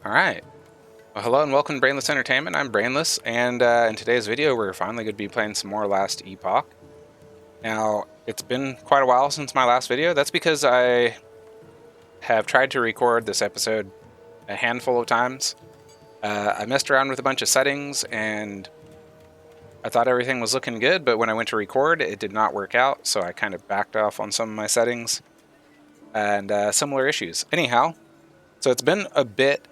Alright, well hello and welcome to Brainless Entertainment. I'm Brainless, and in today's video we're finally going to be playing some more Last Epoch. Now, it's been quite a while since my last video. That's because I have tried to record this episode a handful of times. I messed around with a bunch of settings, and I thought everything was looking good, but when I went to record, it did not work out, so I kind of backed off on some of my settings, and similar issues. Anyhow, so it's been a bit,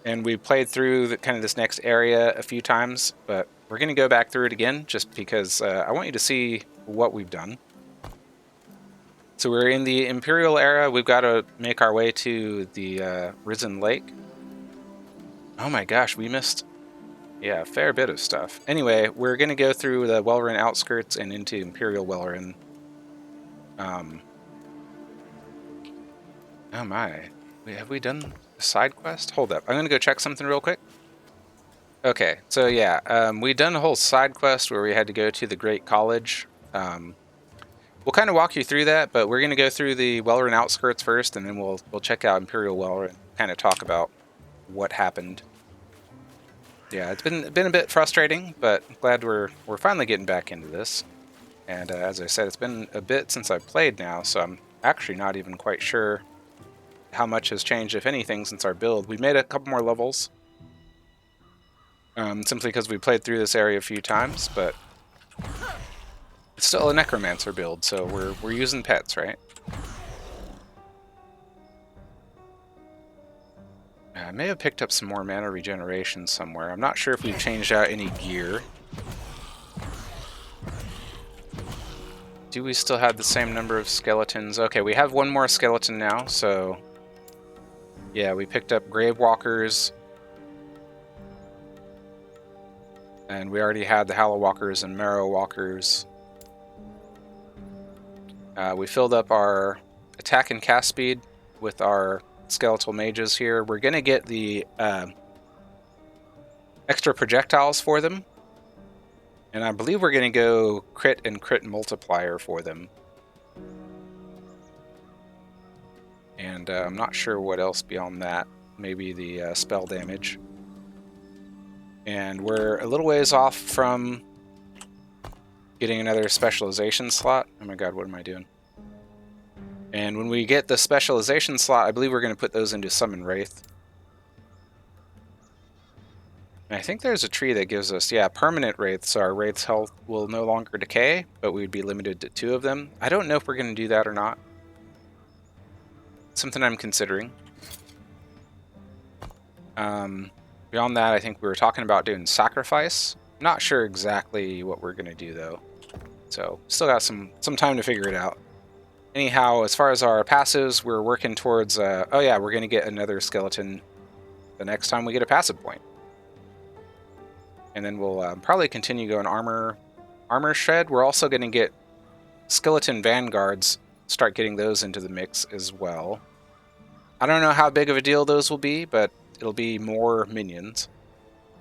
and we played through this next area a few times, but we're going to go back through it again just because I want you to see what we've done. So we're in the Imperial era. We've got to make our way to the Risen Lake. Oh my gosh, we missed, a fair bit of stuff. Anyway, we're going to go through the Wellen outskirts and into Imperial Wellen. Oh my, have we done a side quest? Hold up, I'm going to go check something real quick. Okay, so yeah, we done a whole side quest where we had to go to the Great College. We'll kind of walk you through that, but we're going to go through the Wellen outskirts first, and then we'll check out Imperial Wellen and kind of talk about what happened. Yeah, it's been a bit frustrating, but glad we're finally getting back into this. And as I said, it's been a bit since I've played now, so I'm actually not even quite sure how much has changed, if anything, since our build. We've made a couple more levels, simply because we played through this area a few times, but it's still a Necromancer build, so we're using pets, right? I may have picked up some more mana regeneration somewhere. I'm not sure if we've changed out any gear. Do we still have the same number of skeletons? Okay, we have one more skeleton now, so yeah, we picked up Grave Walkers. And we already had the Hallow Walkers and Marrow Walkers. We filled up our attack and cast speed with our skeletal mages here. We're going to get the extra projectiles for them. And I believe we're going to go crit and crit multiplier for them. And I'm not sure what else beyond that. Maybe the spell damage. And we're a little ways off from getting another specialization slot. Oh my god, what am I doing? And when we get the specialization slot, I believe we're going to put those into Summon Wraith. And I think there's a tree that gives us, permanent Wraiths. So our Wraith's health will no longer decay, but we'd be limited to 2 of them. I don't know if we're going to do that or not. Something I'm considering. Beyond that, I think we were talking about doing Sacrifice. Not sure exactly what we're going to do, though. So, still got some time to figure it out. Anyhow, as far as our passives, we're working towards... we're going to get another skeleton the next time we get a passive point. And then we'll probably continue going armor shred. We're also going to get skeleton vanguards, start getting those into the mix as well. I don't know how big of a deal those will be, but it'll be more minions.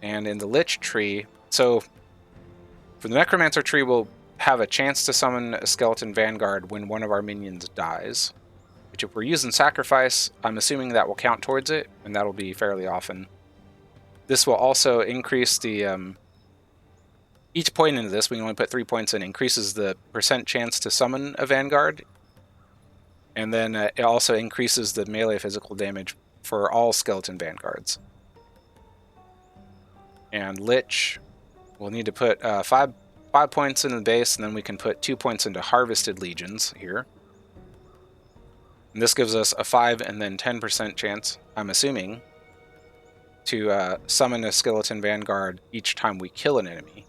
And in the Lich tree, so for the Necromancer tree, we'll have a chance to summon a skeleton vanguard when one of our minions dies. Which if we're using Sacrifice, I'm assuming that will count towards it, and that'll be fairly often. This will also increase the... each point into this, we can only put 3 points in, increases the % chance to summon a vanguard. And then it also increases the melee physical damage for all skeleton vanguards. And Lich, we'll need to put 5 points in the base, and then we can put 2 points into Harvested Legions here. And this gives us a 5 and then 10% chance, I'm assuming, to summon a skeleton vanguard each time we kill an enemy.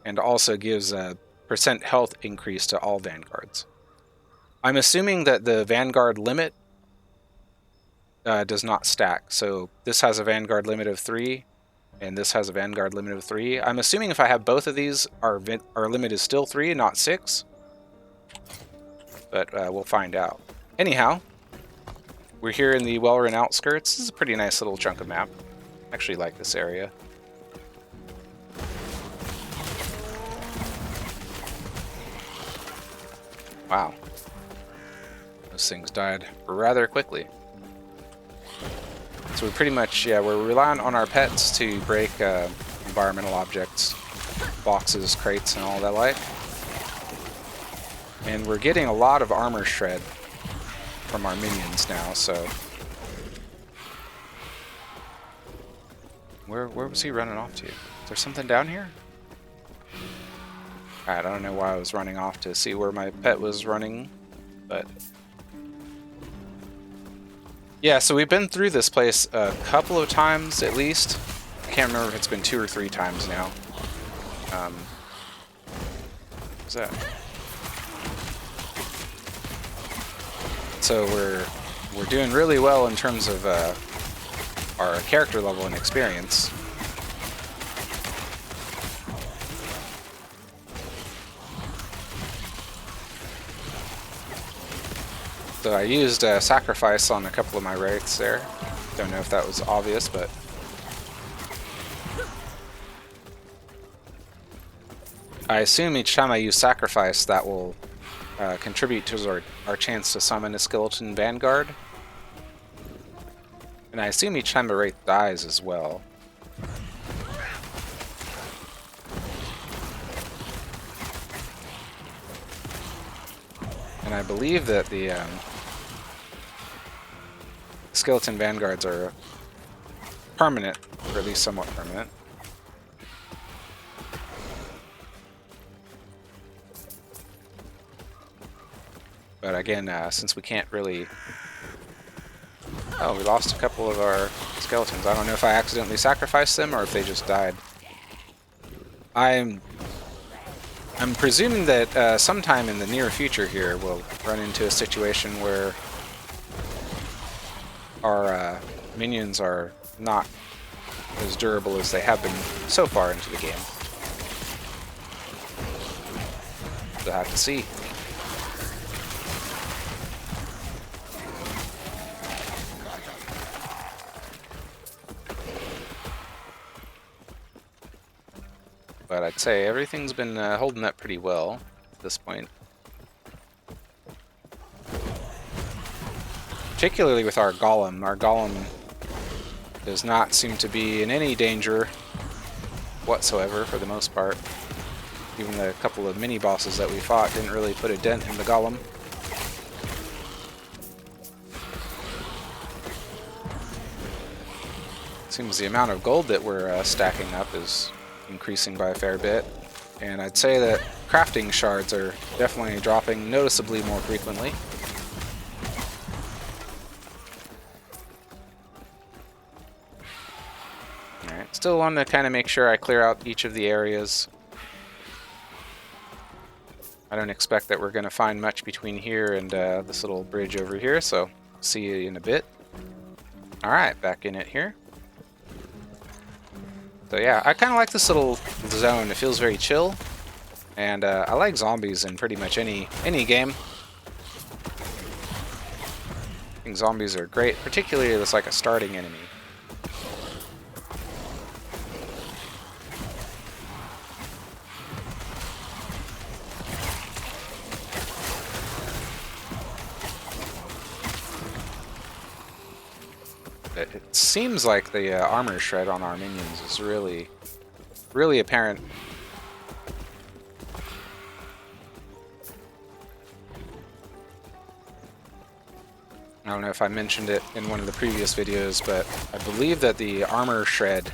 And also gives a % health increase to all vanguards. I'm assuming that the vanguard limit does not stack. So this has a vanguard limit of 3, and this has a vanguard limit of 3. I'm assuming if I have both of these, our limit is still 3 and not 6. But we'll find out. Anyhow, we're here in the Wellen outskirts. This is a pretty nice little chunk of map. I actually like this area. Wow. Those things died rather quickly. So we pretty much, yeah, we're relying on our pets to break environmental objects, boxes, crates, and all that like. And we're getting a lot of armor shred from our minions now, so... Where was he running off to? Is there something down here? Alright, I don't know why I was running off to see where my pet was running, but... Yeah, so we've been through this place a couple of times, at least. I can't remember if it's been 2 or 3 times now. What's that? So we're doing really well in terms of our character level and experience. So I used sacrifice on a couple of my wraiths there. Don't know if that was obvious, but I assume each time I use sacrifice that will contribute to our chance to summon a skeleton vanguard. And I assume each time a wraith dies as well. And I believe that the skeleton vanguards are permanent, or at least somewhat permanent. But again, since we can't really... Oh, we lost a couple of our skeletons. I don't know if I accidentally sacrificed them or if they just died. I'm presuming that sometime in the near future here we'll run into a situation where our minions are not as durable as they have been so far into the game. We'll have to see. But I'd say everything's been holding up pretty well at this point. Particularly with our golem. Our golem does not seem to be in any danger whatsoever for the most part. Even the couple of mini-bosses that we fought didn't really put a dent in the golem. Seems the amount of gold that we're stacking up is increasing by a fair bit, and I'd say that crafting shards are definitely dropping noticeably more frequently. Alright, still want to kind of make sure I clear out each of the areas. I don't expect that we're going to find much between here and this little bridge over here, so see you in a bit. Alright, back in it here. So yeah, I kind of like this little zone. It feels very chill, and I like zombies in pretty much any game. I think zombies are great, particularly as like a starting enemy. It seems like the armor shred on our minions is really, really apparent. I don't know if I mentioned it in one of the previous videos, but I believe that the armor shred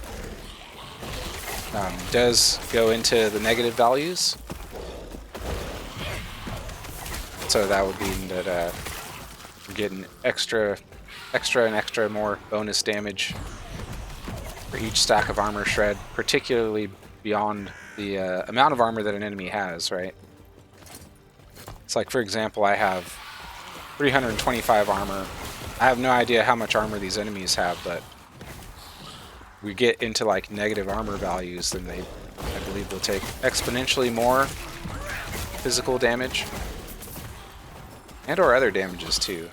does go into the negative values. So that would mean that we're getting extra more bonus damage for each stack of armor shred, particularly beyond the amount of armor that an enemy has, right? It's like, for example, I have 325 armor. I have no idea how much armor these enemies have, but we get into like negative armor values, then I believe they'll take exponentially more physical damage, and or other damages too.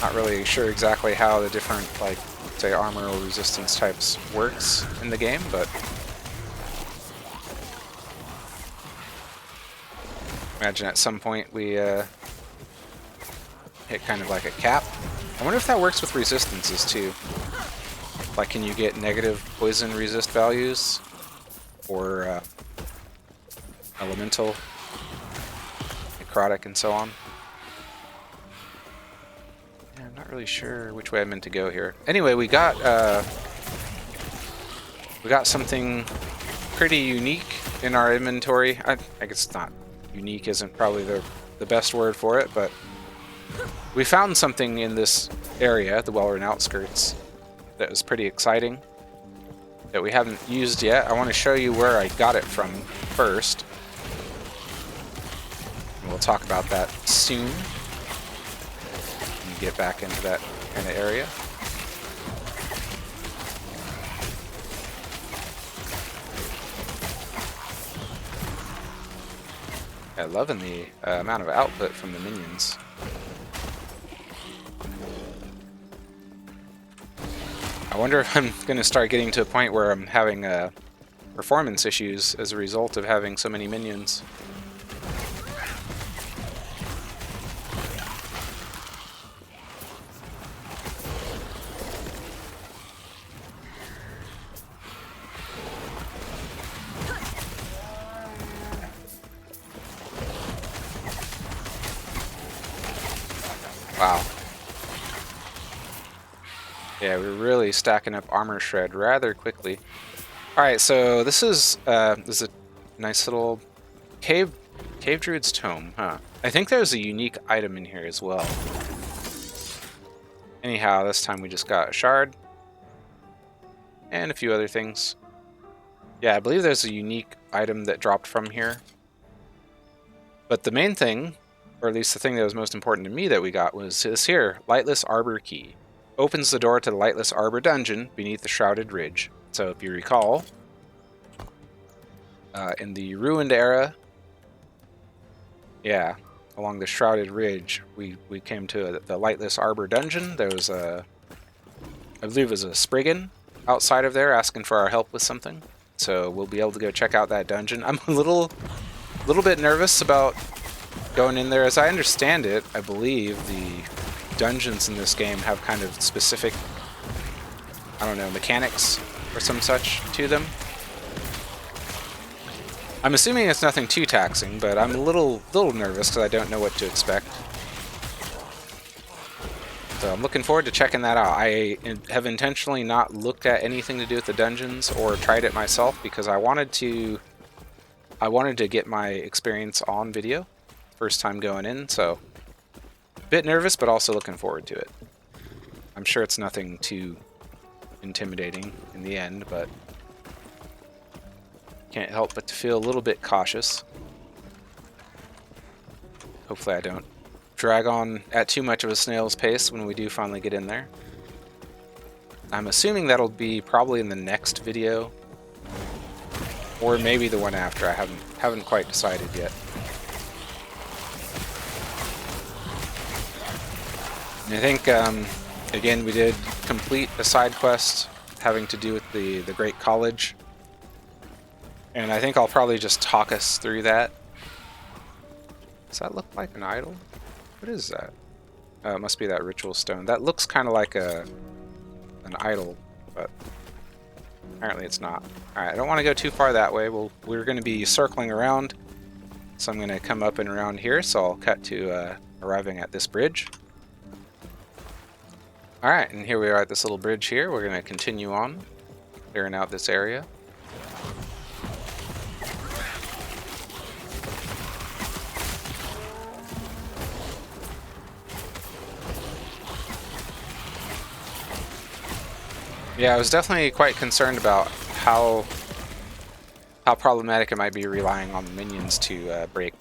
Not really sure exactly how the different, like, say, armor or resistance types works in the game, but imagine at some point we hit kind of like a cap. I wonder if that works with resistances too. Like, can you get negative poison resist values? Or elemental, necrotic, and so on? Yeah, I'm not really sure which way I meant to go here. Anyway, we got something pretty unique in our inventory. I guess not unique isn't probably the best word for it, but we found something in this area, the Wellen outskirts, that was pretty exciting that we haven't used yet. I want to show you where I got it from first. And we'll talk about that soon. And get back into that kind of area. I'm loving the amount of output from the minions. I wonder if I'm going to start getting to a point where I'm having performance issues as a result of having so many minions. Wow. Yeah, we're really stacking up armor shred rather quickly. Alright, so this is a nice little cave druid's tome, huh? I think there's a unique item in here as well. Anyhow, this time we just got a shard and a few other things. Yeah, I believe there's a unique item that dropped from here. But the main thing, or at least the thing that was most important to me that we got, was this here, Lightless Arbor Key. Opens the door to the Lightless Arbor dungeon beneath the Shrouded Ridge. So if you recall, in the Ruined era, yeah, along the Shrouded Ridge, we came to the Lightless Arbor dungeon. There was I believe it was a Spriggan outside of there asking for our help with something. So we'll be able to go check out that dungeon. I'm a little bit nervous about going in there. As I understand it, I believe the dungeons in this game have kind of specific, I don't know, mechanics or some such to them. I'm assuming it's nothing too taxing, but I'm a little nervous because I don't know what to expect. So I'm looking forward to checking that out. I have intentionally not looked at anything to do with the dungeons or tried it myself because I wanted to get my experience on video first time going in, so a bit nervous, but also looking forward to it. I'm sure it's nothing too intimidating in the end, but can't help but to feel a little bit cautious. Hopefully I don't drag on at too much of a snail's pace when we do finally get in there. I'm assuming that'll be probably in the next video, or maybe the one after. I haven't quite decided yet. And I think, again, we did complete a side quest having to do with the Great College. And I think I'll probably just talk us through that. Does that look like an idol? What is that? Oh, it must be that ritual stone. That looks kind of like an idol, but apparently it's not. Alright, I don't want to go too far that way. We're going to be circling around. So I'm going to come up and around here, so I'll cut to arriving at this bridge. Alright, and here we are at this little bridge here. We're going to continue on, clearing out this area. Yeah, I was definitely quite concerned about how problematic it might be relying on the minions to break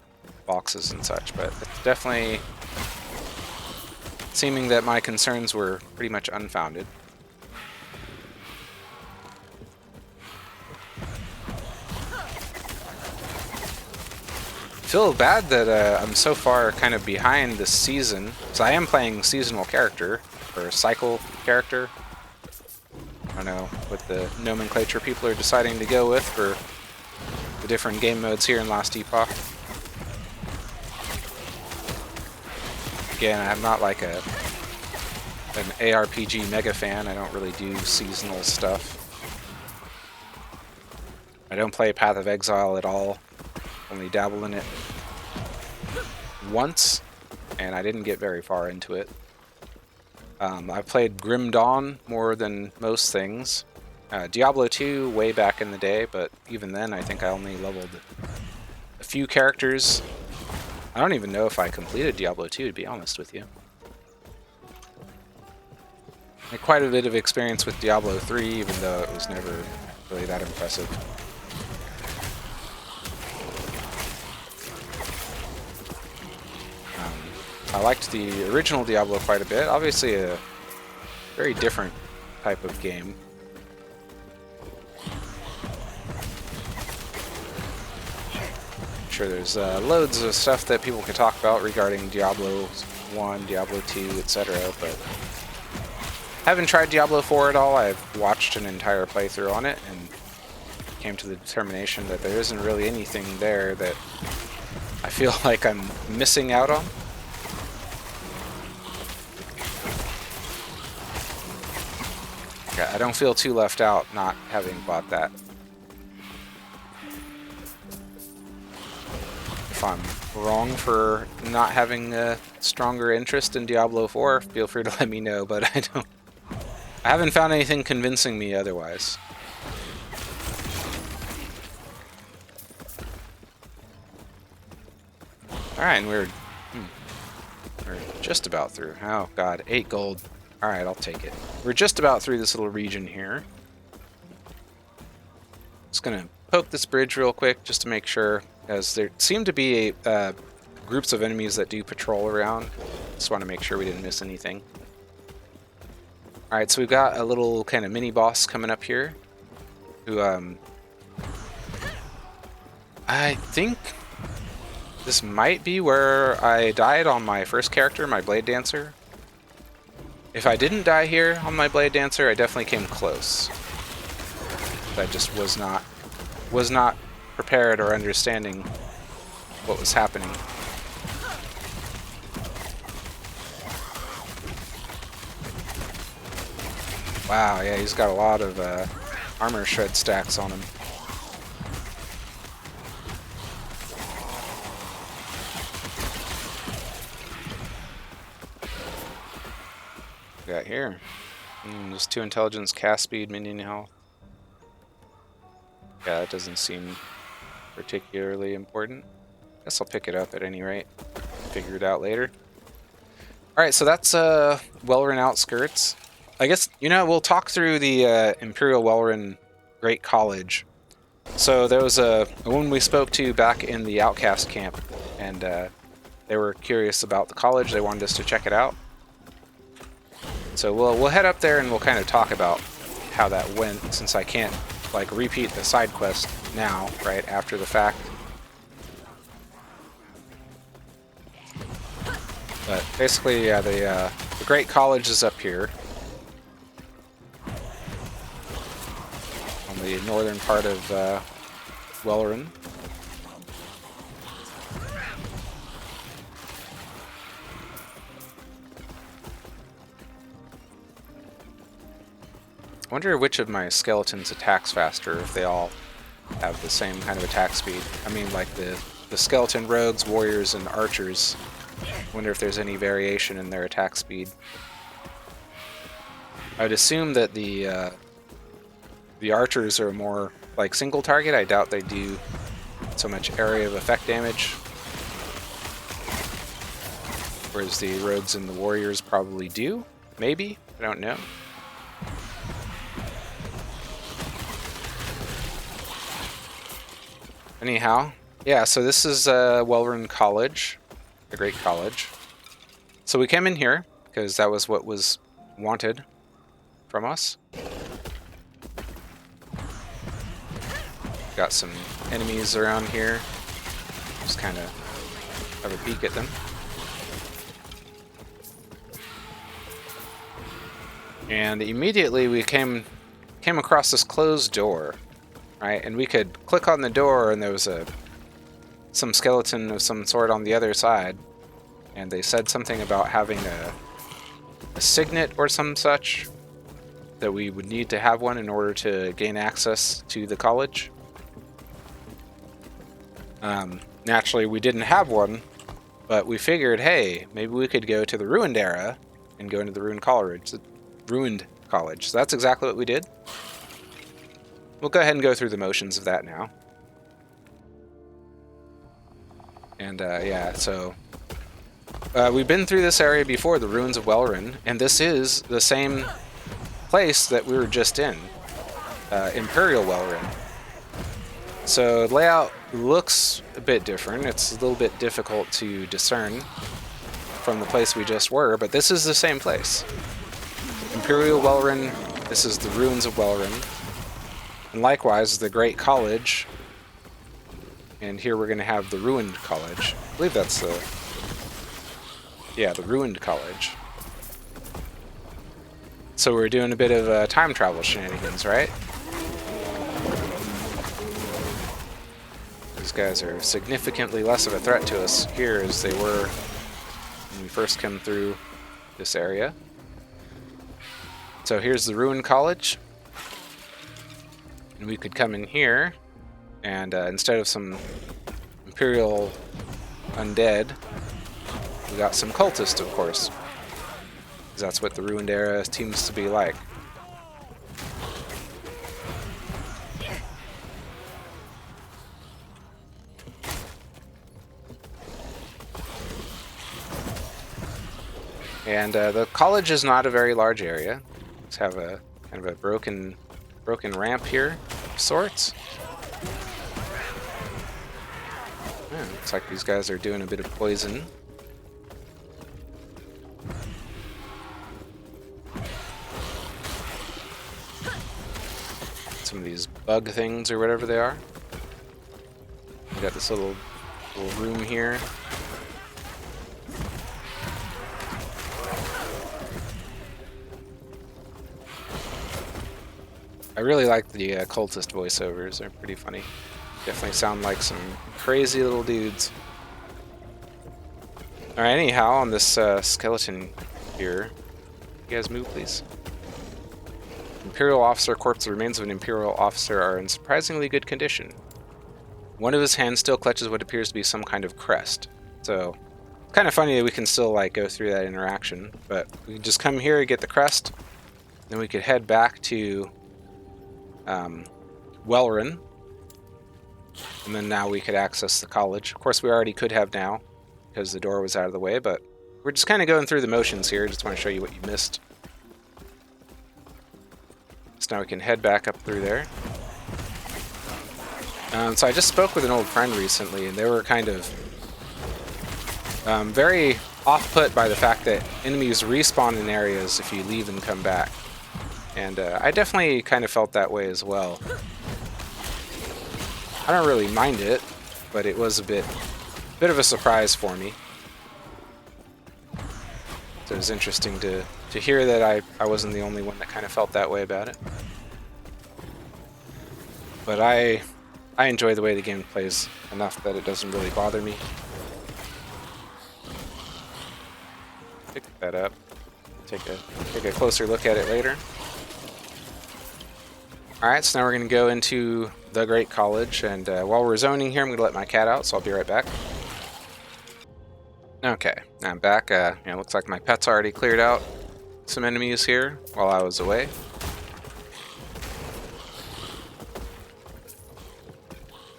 boxes and such, but it's definitely seeming that my concerns were pretty much unfounded. I feel bad that I'm so far kind of behind this season, so I am playing seasonal character, or cycle character. I don't know what the nomenclature people are deciding to go with for the different game modes here in Last Epoch. Again, I'm not like an ARPG mega fan. I don't really do seasonal stuff. I don't play Path of Exile at all. Only dabble in it once, and I didn't get very far into it. I've played Grim Dawn more than most things. Diablo 2 way back in the day, but even then I think I only leveled a few characters. I don't even know if I completed Diablo 2, to be honest with you. I had quite a bit of experience with Diablo 3, even though it was never really that impressive. I liked the original Diablo quite a bit. Obviously a very different type of game. I'm sure there's loads of stuff that people could talk about regarding Diablo 1, Diablo 2, etc. But haven't tried Diablo 4 at all. I've watched an entire playthrough on it and came to the determination that there isn't really anything there that I feel like I'm missing out on. Yeah, I don't feel too left out not having bought that. If I'm wrong for not having a stronger interest in Diablo 4, feel free to let me know, but I haven't found anything convincing me otherwise. Alright, and we're just about through. Oh god, 8 gold. Alright, I'll take it. We're just about through this little region here. Just gonna poke this bridge real quick just to make sure, as there seem to be groups of enemies that do patrol around. Just want to make sure we didn't miss anything. Alright, so we've got a little kind of mini boss coming up here, who I think this might be where I died on my first character, my Blade Dancer. If I didn't die here on my Blade Dancer, I definitely came close. I just was not prepared or understanding what was happening. Wow, yeah, he's got a lot of armor shred stacks on him. Got here. Just 2 intelligence, cast speed, minion health. Yeah, that doesn't seem particularly important. Guess I'll pick it up at any rate. Figure it out later. Alright, so that's Wellen outskirts. I guess, we'll talk through the Imperial Wellen Great College. So there was a woman we spoke to back in the Outcast camp, and they were curious about the college. They wanted us to check it out. So we'll head up there and we'll kind of talk about how that went, since I can't repeat the side quest now, right after the fact. But basically, yeah, the Great College is up here on the northern part of Wellen. I wonder which of my skeletons attacks faster, if they all have the same kind of attack speed. I mean, like the skeleton rogues, warriors, and archers. I wonder if there's any variation in their attack speed. I'd assume that the archers are more like single target. I doubt they do so much area of effect damage. Whereas the rogues and the warriors probably do. Maybe? I don't know. Anyhow, yeah, so this is Wellen College, the Great College. So we came in here because that was what was wanted from us. Got some enemies around here. Just kind of have a peek at them. And immediately we came across this closed door. Right, and we could click on the door and there was some skeleton of some sort on the other side. and they said something about having a signet or some such, that we would need to have one in order to gain access to the college. Naturally, we didn't have one, but we figured, hey, maybe we could go to the ruined era and go into the ruined college. So that's exactly what we did. We'll go ahead and go through the motions of that now. And yeah, so we've been through this area before, the ruins of Wellen, and this is the same place that we were just in, Imperial Wellen. So the layout looks a bit different. It's a little bit difficult to discern from the place we just were, but this is the same place. Imperial Wellen, this is the ruins of Wellen. And likewise, the Great College. And here we're going to have the ruined college. I believe that's the... yeah, the ruined college. So we're doing a bit of time travel shenanigans, right? These guys are significantly less of a threat to us here as they were when we first came through this area. So here's the ruined college. And we could come in here, and instead of some Imperial undead, we got some cultists, of course. Because that's what the ruined era seems to be like. And the college is not a very large area. Let's have a kind of a broken ramp here of sorts. Yeah, looks like these guys are doing a bit of poison. Some of these bug things or whatever they are. We got this little room here. I really like the cultist voiceovers. They're pretty funny. Definitely sound like some crazy little dudes. Alright, anyhow, on this skeleton here, you guys move, please. Imperial officer corpse. The remains of an Imperial officer are in surprisingly good condition. One of his hands still clutches what appears to be some kind of crest. So, it's kind of funny that we can still like go through that interaction, but we can just come here and get the crest, then we could head back to Wellen, and then now we could access the college. Of course, we already could have now, because the door was out of the way, but we're just kind of going through the motions here. Just want to show you what you missed. So now we can head back up through there. So I just spoke with an old friend recently, and they were kind of very off-put by the fact that enemies respawn in areas if you leave and come back. And I definitely kind of felt that way as well. I don't really mind it, but it was a bit of a surprise for me. So it was interesting to hear that I wasn't the only one that kind of felt that way about it. But I enjoy the way the game plays enough that it doesn't really bother me. Pick that up. Take a closer look at it later. Alright, so now we're going to go into the Great College, and while we're zoning here, I'm going to let my cat out, so I'll be right back. Okay, I'm back. Yeah, looks like my pet's already cleared out some enemies here while I was away.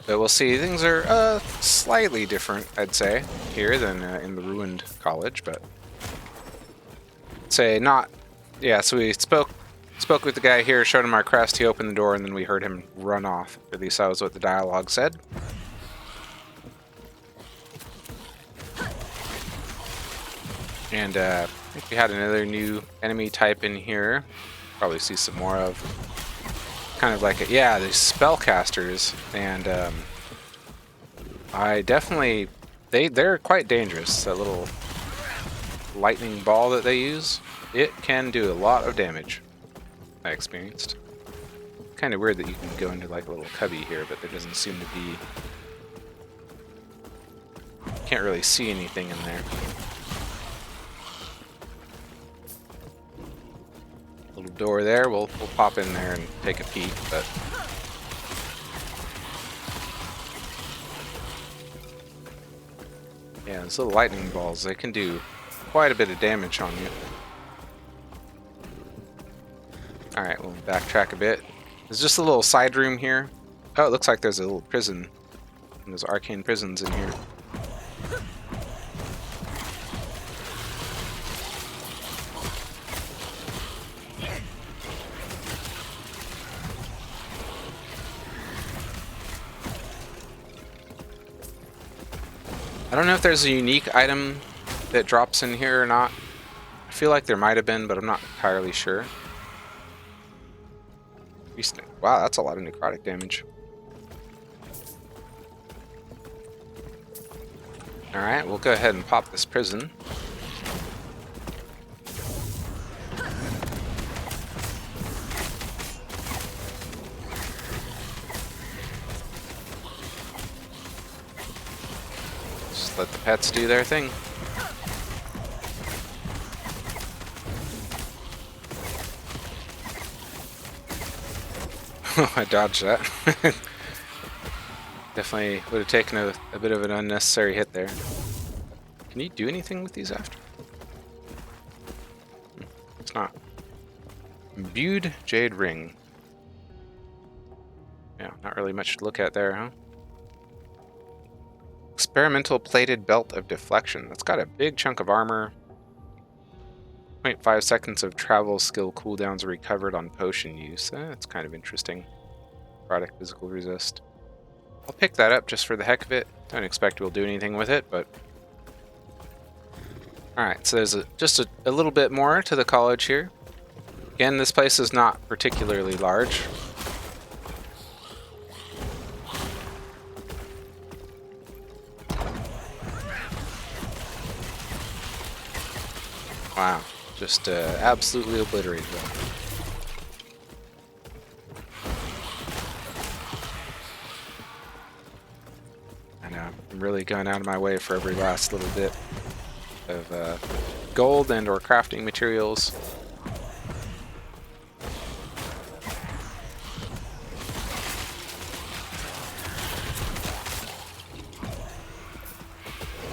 But we'll see, things are slightly different, I'd say, here than in the ruined college, but say not. Yeah, so we spoke with the guy here, showed him our crest, he opened the door, and then we heard him run off. At least that was what the dialogue said. And I think we had another new enemy type in here. Probably see some more of. Kind of like, yeah, these spellcasters, and I definitely, they're quite dangerous. That little lightning ball that they use, it can do a lot of damage, I experienced. Kind of weird that you can go into like a little cubby here, but there doesn't seem to be, can't really see anything in there. Little door there. We'll pop in there and take a peek, but yeah, those little lightning balls, they can do quite a bit of damage on you. Alright, we'll backtrack a bit. There's just a little side room here. Oh, it looks like there's a little prison. And there's arcane prisons in here. I don't know if there's a unique item that drops in here or not. I feel like there might have been, but I'm not entirely sure. Wow, that's a lot of necrotic damage. Alright, we'll go ahead and pop this prison. Just let the pets do their thing. I dodged that. Definitely would have taken a bit of an unnecessary hit there. Can you do anything with these after? It's not. Imbued Jade Ring. Yeah, not really much to look at there, huh? Experimental Plated Belt of Deflection. That's got a big chunk of armor. 0.5 seconds of travel skill cooldowns recovered on potion use. That's kind of interesting. Product physical resist. I'll pick that up just for the heck of it. Don't expect we'll do anything with it, but... Alright, so there's just a little bit more to the college here. Again, this place is not particularly large. Wow, just absolutely obliterated them. I know, I'm really going out of my way for every last little bit of gold and or crafting materials.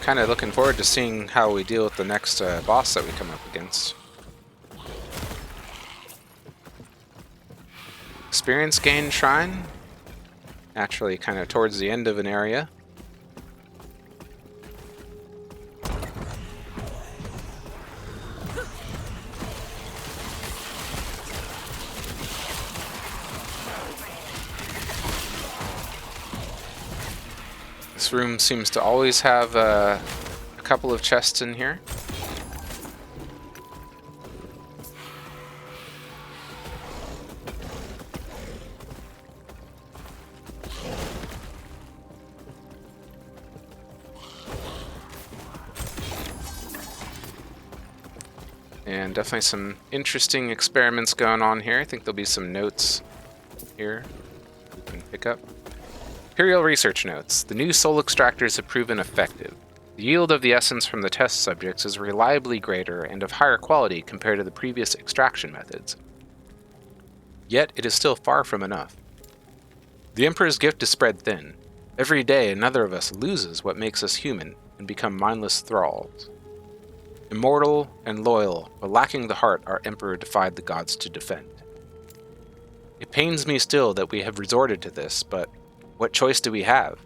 Kind of looking forward to seeing how we deal with the next boss that we come up against. Experience gain shrine. Naturally kind of towards the end of an area. This room seems to always have a couple of chests in here. And definitely some interesting experiments going on here. I think there'll be some notes here we can pick up. Imperial research notes. The new soul extractors have proven effective. The yield of the essence from the test subjects is reliably greater and of higher quality compared to the previous extraction methods. Yet it is still far from enough. The Emperor's gift is spread thin. Every day another of us loses what makes us human and become mindless thralls. Immortal and loyal, but lacking the heart our Emperor defied the gods to defend. It pains me still that we have resorted to this, but what choice do we have?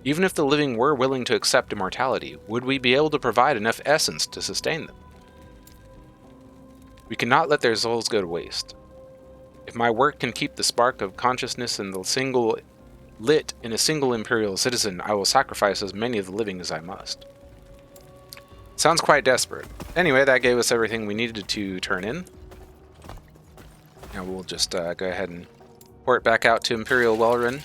Even if the living were willing to accept immortality, would we be able to provide enough essence to sustain them? We cannot let their souls go to waste. If my work can keep the spark of consciousness in the single lit in a single Imperial citizen, I will sacrifice as many of the living as I must. Sounds quite desperate. Anyway, that gave us everything we needed to turn in. Now we'll just go ahead and port back out to Imperial Wellrun.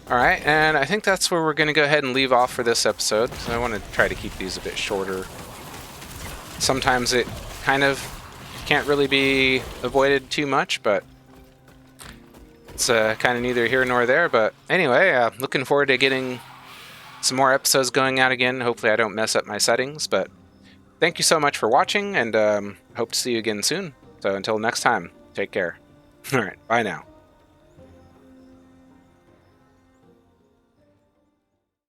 Alright, and I think that's where we're going to go ahead and leave off for this episode. So I want to try to keep these a bit shorter. Sometimes it kind of can't really be avoided too much, but it's kind of neither here nor there. But anyway, looking forward to getting some more episodes going out again. Hopefully I don't mess up my settings, but thank you so much for watching, and hope to see you again soon. So until next time, take care. All right, bye now.